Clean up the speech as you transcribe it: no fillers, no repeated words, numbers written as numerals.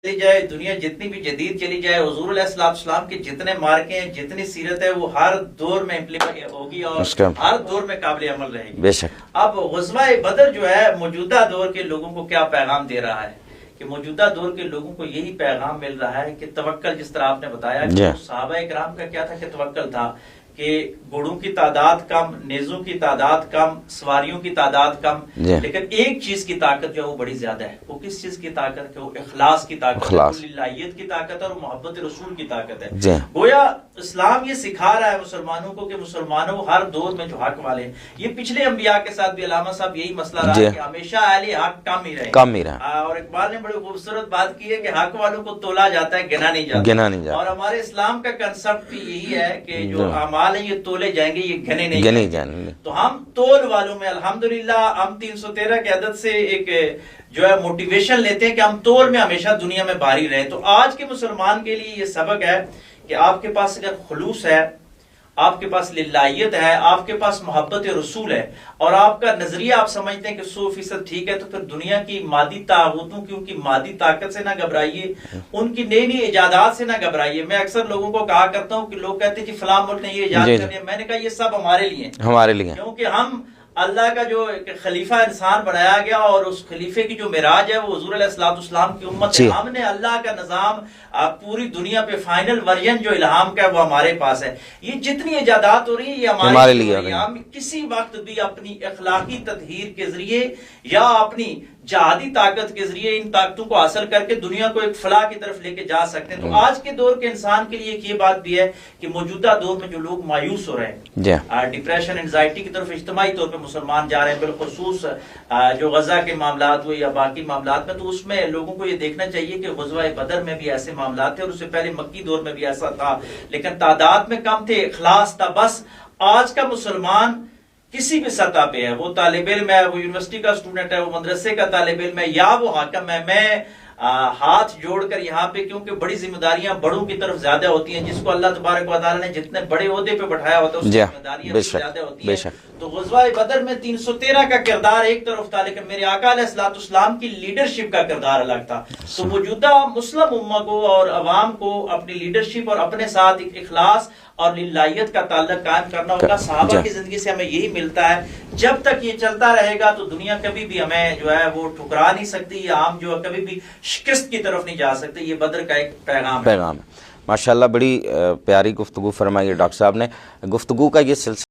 چلی جائے، دنیا جتنی بھی جدید چلی جائے، حضور علیہ السلام کے جتنے مارکے ہیں، جتنی سیرت ہے، وہ ہر دور میں امپلیمنٹ ہوگی اور ہر دور میں قابل عمل رہے گی. بے شک. اب غزوہ بدر جو ہے موجودہ دور کے لوگوں کو کیا پیغام دے رہا ہے کہ موجودہ دور کے لوگوں کو یہی پیغام مل رہا ہے کہ توکل، جس طرح آپ نے بتایا کہ صحابہ کرام کا کیا تھا کہ توکل تھا کہ گھوڑوں کی تعداد کم، نیزوں کی تعداد کم، سواریوں کی تعداد کم، لیکن ایک چیز کی طاقت جو ہے وہ بڑی زیادہ ہے. وہ کس چیز کی طاقت ہے؟ وہ اخلاص کی طاقت ہے، للہیت کی طاقت ہے اور محبت رسول کی طاقت ہے. گویا اسلام یہ سکھا رہا ہے مسلمانوں کو کہ مسلمانوں ہر دور میں جو حق والے ہیں، یہ پچھلے انبیاء کے ساتھ بھی علامہ صاحب یہی مسئلہ رہا ہے کہ ہمیشہ اہل حق کم ہی رہے. اور اقبال نے بڑی خوبصورت بات کی ہے کہ حق والوں کو تولا جاتا ہے، گنا نہیں جاتا. اور ہمارے اسلام کا کنسپٹ بھی یہی ہے کہ جو اعمال ہیں یہ تولے جائیں گے، یہ گنے نہیں جائیں گے. تو ہم تول والوں میں الحمدللہ ہم 313 کے عدد سے ایک جو ہے موٹیویشن لیتے ہیں کہ ہم تول میں ہمیشہ دنیا میں باری رہیں. تو آج کے مسلمان کے لیے یہ سبق ہے کہ آپ کے پاس اگر خلوص ہے، آپ کے پاس للہیت ہے، آپ کے پاس محبت رسول ہے اور آپ کا نظریہ آپ سمجھتے ہیں کہ 100% ٹھیک ہے، تو پھر دنیا کی مادی طاقتوں کی، ان کی مادی طاقت سے نہ گھبرائیے، ان کی نئی نئی ایجادات سے نہ گھبرائیے. میں اکثر لوگوں کو کہا کرتا ہوں کہ لوگ کہتے ہیں جی فلاں ملک نے یہ ایجاد کر لیا. میں نے کہا یہ سب ہمارے لیے، کیونکہ ہم اللہ کا جو خلیفہ انسان بنایا گیا اور اس خلیفے کی جو معراج ہے وہ حضور علیہ السلام کی امت ہے. ہم نے اللہ کا نظام پوری دنیا پہ فائنل ورژن جو الہام کا ہے وہ ہمارے پاس ہے. یہ جتنی ایجادات ہو رہی ہیں یہ ہمارے لیے. ہم کسی وقت بھی اپنی اخلاقی تطہیر کے ذریعے یا اپنی جہادی طاقت کے ذریعے ان طاقتوں کو حاصل کر کے دنیا کو ایک فلاح کی طرف لے کے جا سکتے ہیں. تو آج کے دور کے انسان کے لیے ایک یہ بات بھی ہے کہ موجودہ دور میں جو لوگ مایوس ہو رہے ہیں، ڈپریشن، انزائٹی کی طرف اجتماعی طور پہ مسلمان جا رہے ہیں، بالخصوص جو غزہ کے معاملات ہوئے یا باقی معاملات میں، تو اس میں لوگوں کو یہ دیکھنا چاہیے کہ غزوہ بدر میں بھی ایسے معاملات تھے اور اس سے پہلے مکی دور میں بھی ایسا تھا، لیکن تعداد میں کم تھے، اخلاص تھا. بس آج کا مسلمان کسی بھی سطح پہ ہے، وہ طالب علم ہے، وہ یونیورسٹی کا اسٹوڈنٹ ہے، وہ مدرسے کا طالب علم ہے یا وہ حاکم ہے، میں ہاتھ جوڑ کر یہاں پہ، کیونکہ بڑی ذمہ داریاں بڑوں کی طرف زیادہ ہوتی ہیں، جس کو اللہ تبارک و تعالیٰ نے جتنے بڑے عہدے پہ بٹھایا ہوتا ہے اس کی ذمہ داریاں زیادہ ہوتی ہیں. تو غزوہ بدر میں 313 کا کردار ایک طرف تھا، لیکن میرے آقا علیہ السلام کی لیڈرشپ کا کردار الگ تھا. تو موجودہ مسلم امہ کو اور عوام کو اپنی لیڈرشپ اور اپنے ساتھ ایک اخلاص اور للہیت کا تعلق قائم کرنا ہوگا. صحابہ کی زندگی سے ہمیں یہی ملتا ہے. جب تک یہ چلتا رہے گا تو دنیا کبھی بھی ہمیں جو ہے وہ ٹھکرا نہیں سکتی، یا ہم جو ہے کبھی بھی شکست کی طرف نہیں جا سکتے. یہ بدر کا ایک پیغام ہے. ماشاءاللہ بڑی پیاری گفتگو فرمائی ہے ڈاکٹر صاحب نے. گفتگو کا یہ سلسلہ